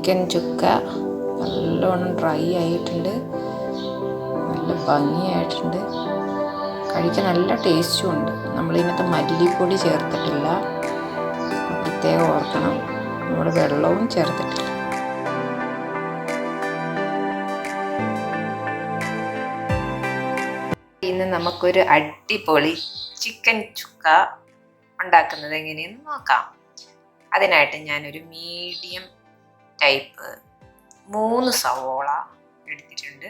Chicken chukka നല്ലോണം dry ആയിട്ടുണ്ട്, നല്ല ഭംഗിയായിട്ടുണ്ട്, കഴിക്കാൻ നല്ല ടേസ്റ്റും ഉണ്ട്. നമ്മളിതിനകത്ത് മല്ലിപ്പൊടി ചേർത്തിട്ടില്ല, പ്രത്യേകം ഓർക്കണം. നമ്മൾ വെള്ളവും ചേർത്തിട്ടില്ല. ഇന്ന് നമുക്കൊരു അടിപൊളി ചിക്കൻ ചുക്ക ഉണ്ടാക്കുന്നത് എങ്ങനെയെന്ന് നോക്കാം. അതിനായിട്ട് ഞാനൊരു മീഡിയം ടൈപ്പ് 3 സവോള എടുത്തിട്ടുണ്ട്.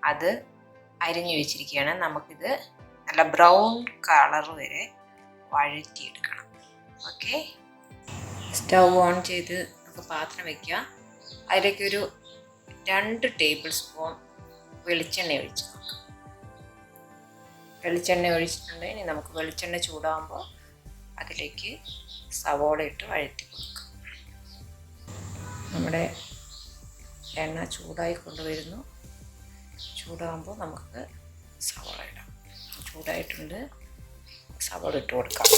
അത് അരിഞ്ഞു വെച്ചിരിക്കുകയാണ്. നമുക്കിത് നല്ല ബ്രൗൺ കളർ വരെ വഴറ്റിയെടുക്കണം. ഓക്കെ, സ്റ്റൗ ഓൺ ചെയ്ത് നമുക്ക് പാത്രം വയ്ക്കുക. അതിലേക്കൊരു 2 ടേബിൾ സ്പൂൺ വെളിച്ചെണ്ണ ഒഴിച്ച് നോക്കാം. വെളിച്ചെണ്ണ ഒഴിച്ചിട്ടുണ്ട്. ഇനി നമുക്ക് വെളിച്ചെണ്ണ ചൂടാകുമ്പോൾ അതിലേക്ക് സവോള ഇട്ട് വഴറ്റി കൊടുക്കാം. നമ്മുടെ എണ്ണ ചൂടായി കൊണ്ടുവരുന്നു. ചൂടാകുമ്പോൾ നമുക്ക് സവോള ഇടാം. ചൂടായിട്ടുണ്ട്, സവോള ഇട്ട് കൊടുക്കാം.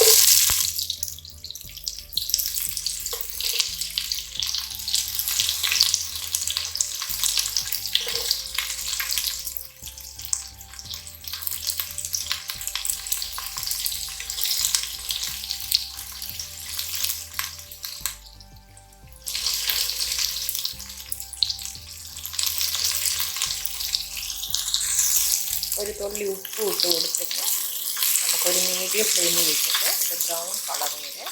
ഒരു തുള്ളി ഉപ്പ് ഇട്ട് കൊടുത്തിട്ട് നമുക്കൊരു മീഡിയം ഫ്ലെയിമിൽ വെച്ചിട്ട് ഇത് ബ്രൗൺ കളർ വരെ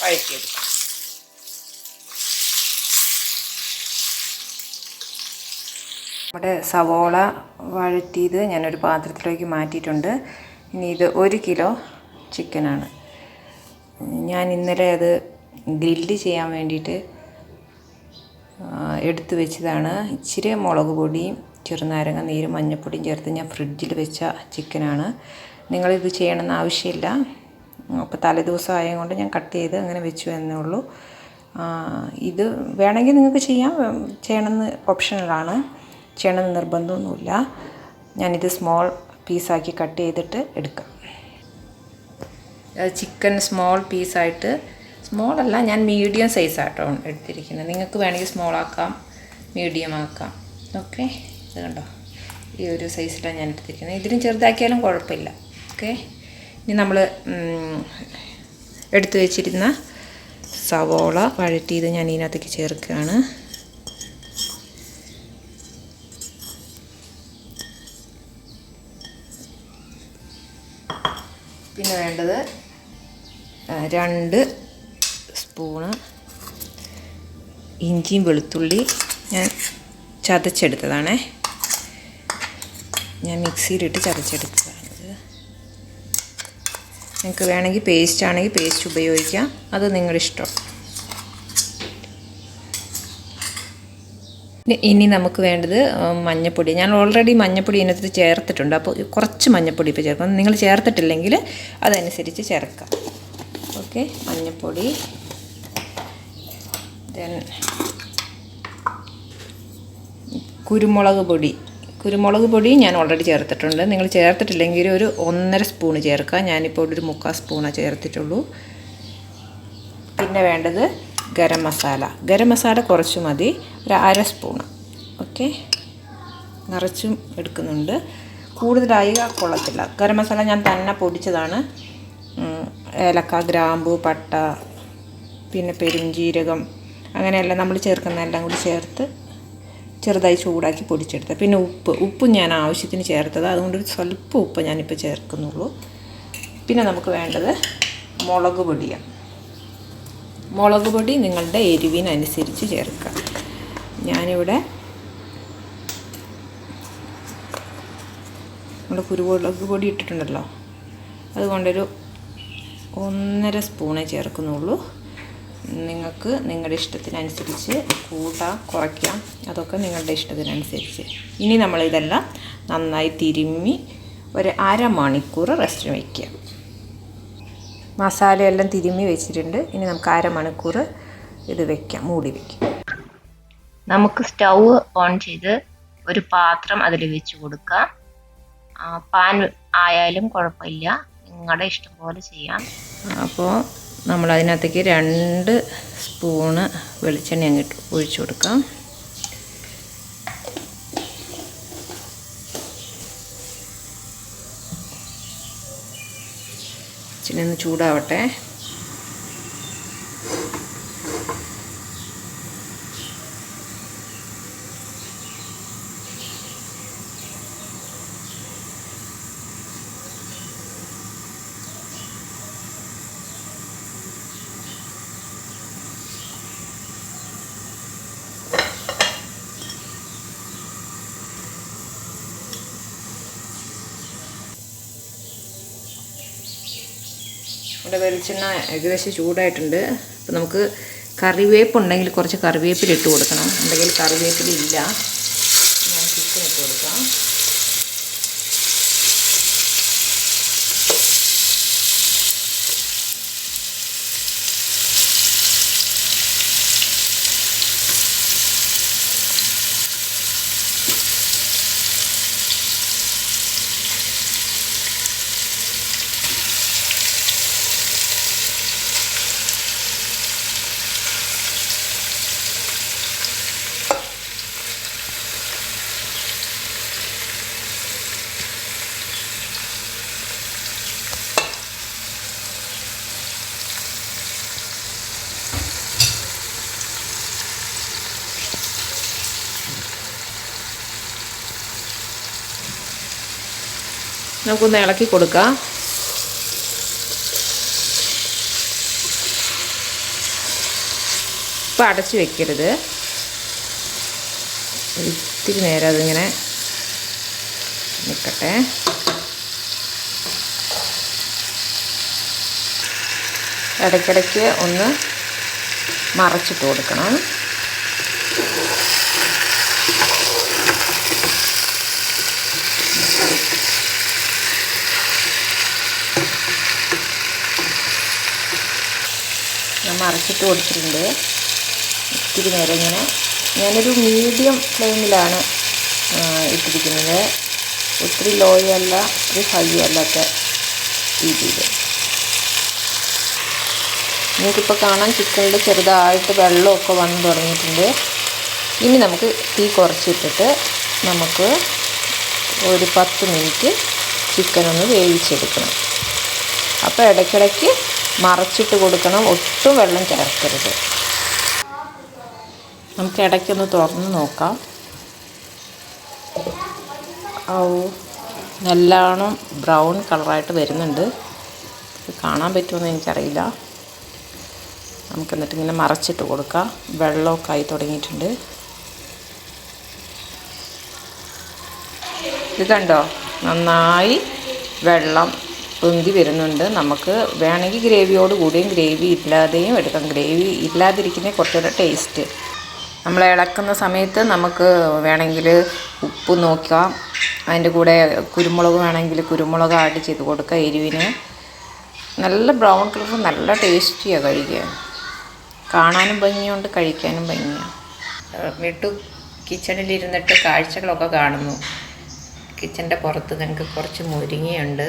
വഴറ്റിയെടുക്കാം. നമ്മുടെ സവോള വഴറ്റിയത് ഞാനൊരു പാത്രത്തിലേക്ക് മാറ്റിയിട്ടുണ്ട്. ഇനി ഇത് 1 കിലോ ചിക്കനാണ്. ഞാൻ ഇന്നലെ അത് ഗ്രില്ല് ചെയ്യാൻ വേണ്ടിയിട്ട് എടുത്തു വെച്ചതാണ്. ഇച്ചിരി മുളക് പൊടിയും ചെറുനാരങ്ങ നീരും മഞ്ഞൾപ്പൊടിയും ചേർത്ത് ഞാൻ ഫ്രിഡ്ജിൽ വെച്ച ചിക്കനാണ്. നിങ്ങളിത് ചെയ്യണമെന്ന് ആവശ്യമില്ല. അപ്പോൾ തലേദിവസം ആയതുകൊണ്ട് ഞാൻ കട്ട് ചെയ്ത് അങ്ങനെ വെച്ചു എന്നേ ഉള്ളൂ. ഇത് വേണമെങ്കിൽ നിങ്ങൾക്ക് ചെയ്യാം, ചെയ്യണമെന്ന് ഓപ്ഷണലാണ്, ചെയ്യണമെന്ന് നിർബന്ധമൊന്നുമില്ല. ഞാനിത് സ്മോൾ പീസാക്കി കട്ട് ചെയ്തിട്ട് എടുക്കാം. ചിക്കൻ സ്മോൾ പീസായിട്ട്, സ്മോളല്ല, ഞാൻ മീഡിയം സൈസാട്ടോ എടുത്തിരിക്കുന്നത്. നിങ്ങൾക്ക് വേണമെങ്കിൽ സ്മോൾ ആക്കാം, മീഡിയം ആക്കാം. ഓക്കെ, ഇത് കണ്ടോ, ഈ ഒരു സൈസിലാണ് ഞാൻ എടുത്തിരിക്കുന്നത്. ഇതിലും ചെറുതാക്കിയാലും കുഴപ്പമില്ല. ഓക്കെ, ഇനി നമ്മൾ എടുത്തു വെച്ചിരുന്ന സവോള വഴറ്റിയത് ഞാൻ ഇതിനകത്തേക്ക് ചേർക്കുകയാണ്. പിന്നെ വേണ്ടത് 2 സ്പൂണ് ഇഞ്ചിയും വെളുത്തുള്ളി ഞാൻ ചതച്ചെടുത്തതാണേ. ഞാൻ മിക്സിയിലിട്ട് ചതച്ചെടുത്തതാണ്. നിങ്ങൾക്ക് വേണമെങ്കിൽ പേസ്റ്റ് ആണെങ്കിൽ പേസ്റ്റ് ഉപയോഗിക്കാം, അത് നിങ്ങളുടെ ഇഷ്ടം. ഇനി നമുക്ക് വേണ്ടത് മഞ്ഞൾപ്പൊടി. ഞാൻ ഓൾറെഡി മഞ്ഞൾപ്പൊടി ഇതിനകത്ത് ചേർത്തിട്ടുണ്ട്, അപ്പോൾ കുറച്ച് മഞ്ഞൾപ്പൊടി ഇപ്പോൾ ചേർക്കാം. നിങ്ങൾ ചേർത്തിട്ടില്ലെങ്കിൽ അതനുസരിച്ച് ചേർക്കാം. ഓക്കെ, മഞ്ഞൾപ്പൊടി, ദെൻ കുരുമുളക് പൊടി ഞാൻ ഓൾറെഡി ചേർത്തിട്ടുണ്ട്. നിങ്ങൾ ചേർത്തിട്ടില്ലെങ്കിൽ ഒരു 1.5 സ്പൂണ് ചേർക്കാം. ഞാനിപ്പോൾ ഒരു 3/4 സ്പൂണേ ചേർത്തിട്ടുള്ളൂ. പിന്നെ വേണ്ടത് ഗരം മസാല കുറച്ച് മതി, ഒരു 1/2 സ്പൂണ്. ഓക്കെ, നിറച്ചും എടുക്കുന്നുണ്ട്, കൂടുതലായി കൊള്ളത്തില്ല. ഗരം മസാല ഞാൻ തന്നെ പൊടിച്ചതാണ്. ഏലക്ക, ഗ്രാമ്പു, പട്ട, പിന്നെ പെരുംജീരകം, അങ്ങനെയെല്ലാം നമ്മൾ ചേർക്കുന്നതെല്ലാം കൂടി ചേർത്ത് ചെറുതായി ചൂടാക്കി പൊടിച്ചെടുത്തത്. പിന്നെ ഉപ്പ് ഞാൻ ആവശ്യത്തിന് ചേർത്തത്, അതുകൊണ്ട് സ്വല്പം ഉപ്പ് ഞാനിപ്പോൾ ചേർക്കുന്നുള്ളൂ. പിന്നെ നമുക്ക് വേണ്ടത് മുളക് പൊടിയാണ്. മുളക് പൊടി നിങ്ങളുടെ എരിവിനനുസരിച്ച് ചേർക്കുക. ഞാനിവിടെ നമ്മൾ കുരുമുളക് പൊടി ഇട്ടിട്ടുണ്ടല്ലോ, അതുകൊണ്ടൊരു 1.5 സ്പൂണേ ചേർക്കുന്നുള്ളൂ. നിങ്ങൾക്ക് നിങ്ങളുടെ ഇഷ്ടത്തിനനുസരിച്ച് കൂട്ടാം, കുറയ്ക്കാം, അതൊക്കെ നിങ്ങളുടെ ഇഷ്ടത്തിനനുസരിച്ച്. ഇനി നമ്മളിതെല്ലാം നന്നായി തിരുമ്മി ഒരു 1/2 മണിക്കൂർ റെസ്റ്റിന് വയ്ക്കുക. മസാലയെല്ലാം തിരുമ്മി വെച്ചിട്ടുണ്ട്. ഇനി നമുക്ക് 1/2 മണിക്കൂർ ഇത് വയ്ക്കാം, മൂടി വയ്ക്കാം. നമുക്ക് സ്റ്റൗ ഓൺ ചെയ്ത് ഒരു പാത്രം അതിൽ വെച്ച് കൊടുക്കാം. പാൻ ആയാലും കുഴപ്പമില്ല, നിങ്ങളുടെ ഇഷ്ടം പോലെ ചെയ്യാം. അപ്പോൾ നമ്മളതിനകത്തേക്ക് 2 സ്പൂണ് വെളിച്ചെണ്ണ അങ്ങോട്ട് ഒഴിച്ചു കൊടുക്കാം. ഇച്ചിരി ഒന്ന് ചൂടാവട്ടെ. ഇവിടെ വെളിച്ചെണ്ണ ഏകദേശം ചൂടായിട്ടുണ്ട്. അപ്പോൾ നമുക്ക് കറിവേപ്പ് ഉണ്ടെങ്കിൽ കുറച്ച് കറിവേപ്പില ഇട്ട് കൊടുക്കണം. എന്തെങ്കിലും കറിവേപ്പില ഇല്ല, ഞാൻ ചിക്കൻ ഇട്ട് കൊടുക്കാം. നമുക്കൊന്ന് ഇളക്കി കൊടുക്കാം. ഇപ്പം അടച്ച് വെക്കരുത്, ഇത്തിരി നേരം അതിങ്ങനെ നിൽക്കട്ടെ. ഇടയ്ക്കിടയ്ക്ക് ഒന്ന് മറച്ചിട്ട് കൊടുക്കണം. മറച്ചിട്ട് കൊടുത്തിട്ടുണ്ട്. ഇത്തിരി നേരം ഇങ്ങനെ ഞാനൊരു മീഡിയം ഫ്ലെയിമിലാണ് ഇട്ടിരിക്കുന്നത്. ഒത്തിരി ലോ അല്ല, ഒത്തിരി ഹൈ അല്ലാത്ത രീതിയിൽ. നിങ്ങൾക്കിപ്പോൾ കാണാൻ ചിക്കനിൽ ചെറുതായിട്ട് വെള്ളമൊക്കെ വന്ന് തുടങ്ങിയിട്ടുണ്ട്. ഇനി നമുക്ക് തീ കുറച്ചിട്ടിട്ട് നമുക്ക് ഒരു 10 മിനിറ്റ് ചിക്കനൊന്ന് വേവിച്ചെടുക്കണം. അപ്പോൾ ഇടയ്ക്കിടയ്ക്ക് മറച്ചിട്ട് കൊടുക്കണം, ഒട്ടും വെള്ളം ചേർക്കരുത്. നമുക്ക് ഇടയ്ക്കൊന്ന് തുറന്ന് നോക്കാം. നല്ലോണം ബ്രൗൺ കളറായിട്ട് വരുന്നുണ്ട്. കാണാൻ പറ്റുമെന്ന് എനിക്കറിയില്ല. നമുക്ക് എന്നിട്ട് ഇങ്ങനെ മറച്ചിട്ട് കൊടുക്കാം. വെള്ളമൊക്കെ ആയി തുടങ്ങിയിട്ടുണ്ട്. ഇത് കണ്ടോ, നന്നായി വെള്ളം പൊന്തി വരുന്നുണ്ട്. നമുക്ക് വേണമെങ്കിൽ ഗ്രേവിയോട് കൂടിയും ഗ്രേവി ഇല്ലാതെയും എടുക്കാം. ഗ്രേവി ഇല്ലാതിരിക്കുന്ന കുറച്ചുകൂടെ ടേസ്റ്റ്. നമ്മൾ ഇളക്കുന്ന സമയത്ത് നമുക്ക് വേണമെങ്കിൽ ഉപ്പ് നോക്കാം. അതിൻ്റെ കൂടെ കുരുമുളക് വേണമെങ്കിൽ കുരുമുളക് ആഡ് ചെയ്ത് കൊടുക്കുക എരിവിന്. നല്ല ബ്രൗൺ കളർ, നല്ല ടേസ്റ്റിയാണ് കഴിക്കാൻ. കാണാനും ഭംഗിയുണ്ട്, കഴിക്കാനും ഭംഗിയാണ്. വീട്ടു കിച്ചണിലിരുന്നിട്ട് കാഴ്ചകളൊക്കെ കാണുന്നു. കിച്ചൻ്റെ പുറത്ത് നിങ്ങൾക്ക് കുറച്ച് മുരിങ്ങയുണ്ട്,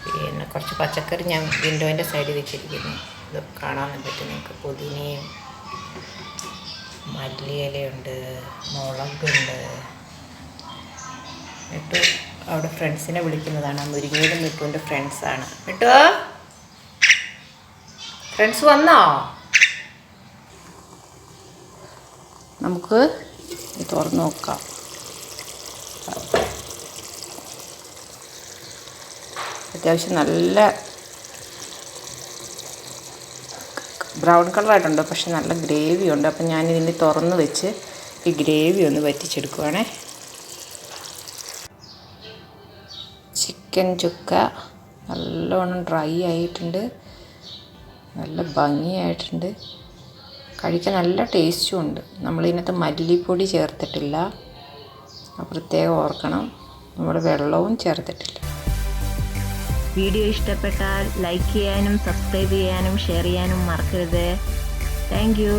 പിന്നെ കുറച്ച് പച്ചക്കറി ഞാൻ വിൻഡോൻ്റെ സൈഡിൽ വെച്ചിരിക്കുന്നു. ഇത് കാണാൻ പറ്റും നിങ്ങൾക്ക്. പുതിനയും മല്ലിയിലയുണ്ട്, മുളകുണ്ട്. മിട്ടു അവിടെ ഫ്രണ്ട്സിനെ വിളിക്കുന്നതാണ്. മുരിങ്ങയിലും മിട്ടുവിൻ്റെ ഫ്രണ്ട്സാണ്. മിട്ടു, ഫ്രണ്ട്സ് വന്നോ? നമുക്ക് തുറന്ന് നോക്കാം. അത്യാവശ്യം നല്ല ബ്രൗൺ കളറായിട്ടുണ്ട്, പക്ഷെ നല്ല ഗ്രേവി ഉണ്ട്. അപ്പം ഞാനിതിന് തുറന്ന് വെച്ച് ഈ ഗ്രേവി ഒന്ന് വറ്റിച്ചെടുക്കുവാണേ. ചിക്കൻ ചുക്ക നല്ലോണം ഡ്രൈ ആയിട്ടുണ്ട്, നല്ല ഭംഗിയായിട്ടുണ്ട്. കഴിക്കാൻ നല്ല ടേസ്റ്റും ഉണ്ട്. നമ്മളിതിനകത്ത് മല്ലിപ്പൊടി ചേർത്തിട്ടില്ല, പ്രത്യേകം ഓർക്കണം. നമ്മൾ വെള്ളവും ചേർത്തിട്ടില്ല. വീഡിയോ ഇഷ്ടപ്പെട്ടാൽ ലൈക്ക് ചെയ്യാനും സബ്സ്ക്രൈബ് ചെയ്യാനും ഷെയർ ചെയ്യാനും മറക്കരുത്. Thank you.